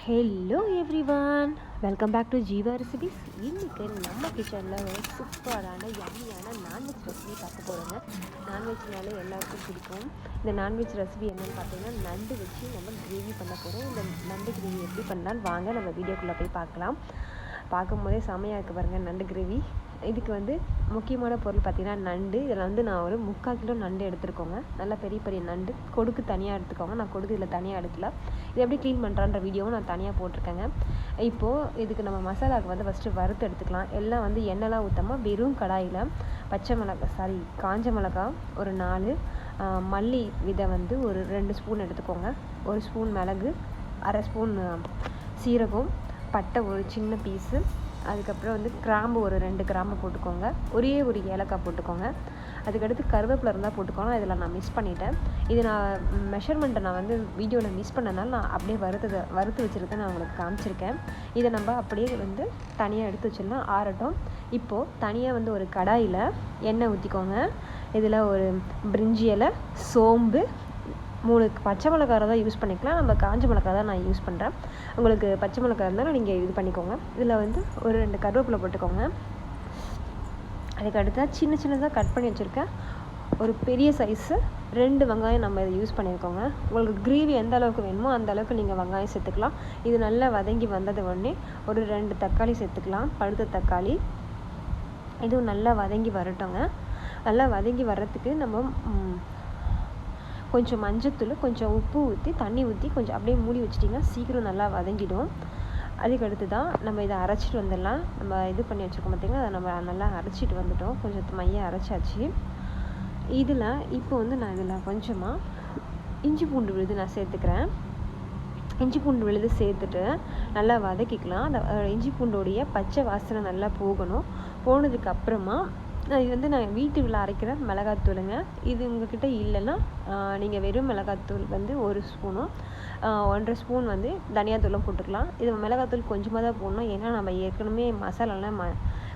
Hello everyone, welcome back to Jeeva recipes. இன்றைக்கி நம்ம கிச்சனில் ஒரு சூப்பரான யம்மியான நான்வெஜ் ரெசிபி பார்க்க போகிறோங்க. நான்வெஜ்னாலே எல்லாருக்கும் பிடிக்கும். இந்த நான்வெஜ் ரெசிபி என்னென்னு பார்த்தீங்கன்னா, நண்டு வச்சு நம்ம கிரேவி பண்ண போகிறோம். இந்த நண்டு கிரேவி எப்படி பண்ணலான்னு வாங்க நம்ம வீடியோக்குள்ளே போய் பார்க்கலாம். பார்க்கும் போதே செமையாக இருக்குது பாருங்கள் நண்டு கிரேவி. இதுக்கு முக்கியமான பொருள் பார்த்திங்கன்னா நண்டு. இதில் நான் ஒரு 3/4 கிலோ நண்டு எடுத்துருக்கோங்க. நல்லா பெரிய பெரிய நண்டு. கொடுக்கு தனியாக எடுத்துக்கோங்க. நான் கொடுக்கு இதில் தனியாக எடுக்கல. இது எப்படி க்ளீன் பண்ணுறான்ற வீடியோவும் நான் தனியாக போட்டிருக்கேங்க. இப்போது இதுக்கு நம்ம மசாலாவுக்கு ஃபஸ்ட்டு வறுத்து எடுத்துக்கலாம். எல்லாம் எண்ணெய்லாம் ஊற்றாமல் வெறும் கடாயில் காஞ்ச மிளகா ஒரு 4, மல்லி விதை ஒரு 2 ஸ்பூன் எடுத்துக்கோங்க. 1 ஸ்பூன் மிளகு, 1/2 ஸ்பூன் சீரகம், பட்டை ஒரு சின்ன பீஸு, அதுக்கப்புறம் கிராம்பு ஒரு 2 கிராம்பு போட்டுக்கோங்க. ஒரே ஒரு ஏலக்காய் போட்டுக்கோங்க. அதுக்கடுத்து கருவேப்பிலை இருந்தால் போட்டுக்கோங்க. இதில் நான் மிஸ் பண்ணிட்டேன். இது நான் மெஷர்மெண்ட்டை நான் வீடியோவில் மிஸ் பண்ணனால நான் அப்படியே வறுத்து வச்சுருக்கேன். நான் உங்களுக்கு காமிச்சிருக்கேன். இதை நம்ம அப்படியே தனியாக எடுத்து வச்சிடலாம், ஆறட்டும். இப்போது தனியாக ஒரு கடாயில் எண்ணெய் ஊற்றிக்கோங்க. இதில் ஒரு பிரிஞ்சி இலை, சோம்பு, 3 பச்சை மிளகாய் தான் யூஸ் பண்ணிக்கலாம். நம்ம காஞ்ச மிளகாய் தான் நான் யூஸ் பண்ணுறேன். உங்களுக்கு பச்சை மிளகாய் இருந்தாலும் நீங்கள் இது பண்ணிக்கோங்க. இதில் ஒரு 2 கருவேப்பிலை போட்டுக்கோங்க. அதுக்கடுத்து சின்ன சின்னதாக கட் பண்ணி வச்சுருக்கேன் ஒரு பெரிய சைஸு 2 வெங்காயம் நம்ம இதை யூஸ் பண்ணியிருக்கோங்க. உங்களுக்கு கிரேவி எந்த அளவுக்கு வேணுமோ அந்த அளவுக்கு நீங்கள் வெங்காயம் சேர்த்துக்கலாம். இது நல்லா வதங்கி வந்தது உடனே ஒரு 2 தக்காளி சேர்த்துக்கலாம், பழுத்த தக்காளி. இதுவும் நல்லா வதங்கி வரட்டுங்க. நல்லா வதங்கி வர்றதுக்கு நம்ம கொஞ்சம் மஞ்சத்தூள், கொஞ்சம் உப்பு ஊற்றி, தண்ணி ஊற்றி கொஞ்சம் அப்படியே மூடி வச்சிட்டிங்கன்னா சீக்கிரம் நல்லா வதங்கிடும். அதுக்கடுத்து தான் நம்ம இதை அரைச்சிட்டு வந்துடலாம். நம்ம இது பண்ணி வச்சுருக்கோம் பார்த்திங்கன்னா, அதை நம்ம நல்லா அரைச்சிட்டு வந்துட்டோம். கொஞ்சம் மையம் அரைச்சாச்சு. இதில் இப்போ நான் இதில் கொஞ்சமாக இஞ்சி பூண்டு விழுது நான் சேர்த்துக்கிறேன். இஞ்சி பூண்டு விழுது சேர்த்துட்டு நல்லா வதக்கிக்கலாம். அந்த இஞ்சி பூண்டோடைய பச்சை வாசனை நல்லா போகணும். போனதுக்கப்புறமா இது நான் வீட்டுக்குள்ள அரைக்கிற மிளகாத்தூளுங்க. இது உங்கள்கிட்ட இல்லைன்னா நீங்கள் வெறும் மிளகாத்தூள் 1 ஸ்பூனும் 1.5 ஸ்பூன் தனியாத்தூளும் போட்டுக்கலாம். இது மிளகாத்தூள் கொஞ்சமாக தான் போடணும். ஏன்னா நம்ம ஏற்கனவே மசாலாலாம்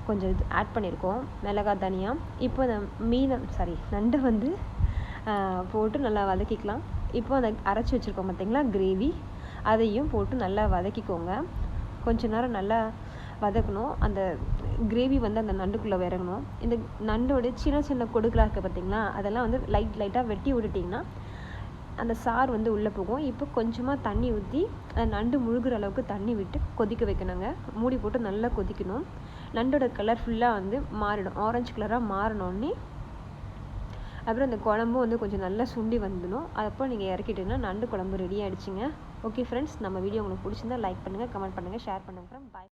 கொஞ்சம் இது ஆட் பண்ணியிருக்கோம், மிளகாய் தனியாக. இப்போ அந்த நண்டை போட்டு நல்லா வதக்கிக்கலாம். இப்போ அந்த அரைச்சி வச்சுருக்கோம் பார்த்திங்களா கிரேவி, அதையும் போட்டு நல்லா வதக்கிக்கோங்க. கொஞ்ச நேரம் நல்லா வதக்கணும். அந்த கிரேவி அந்த நண்டுக்குள்ளே இறங்கணும். இந்த நண்டோட சின்ன சின்ன கொடுக்கலாக இருக்குது பார்த்திங்களா, அதெல்லாம் லைட்டாக வெட்டி விட்டுட்டிங்கன்னா அந்த சாறு உள்ளே போகும். இப்போ கொஞ்சமாக தண்ணி ஊற்றி அந்த நண்டு முழுகிற அளவுக்கு தண்ணி விட்டு கொதிக்க வைக்கணுங்க. மூடி போட்டு நல்லா கொதிக்கணும். நண்டோட கலர் ஃபுல்லாக மாறிடும், ஆரஞ்சு கலராக மாறினோடனே அப்புறம் அந்த குழம்பு கொஞ்சம் நல்லா சுண்டி வந்துடும். அப்போ நீங்கள் இறக்கிட்டிங்கன்னா நண்டு குழம்பு ரெடி ஆகிடுச்சிங்க. ஓகே ஃப்ரெண்ட்ஸ், நம்ம வீடியோ உங்களுக்கு பிடிச்சிருந்தா லைக் பண்ணுங்கள், கமெண்ட் பண்ணுங்கள், ஷேர் பண்ணுங்கள். பாய்.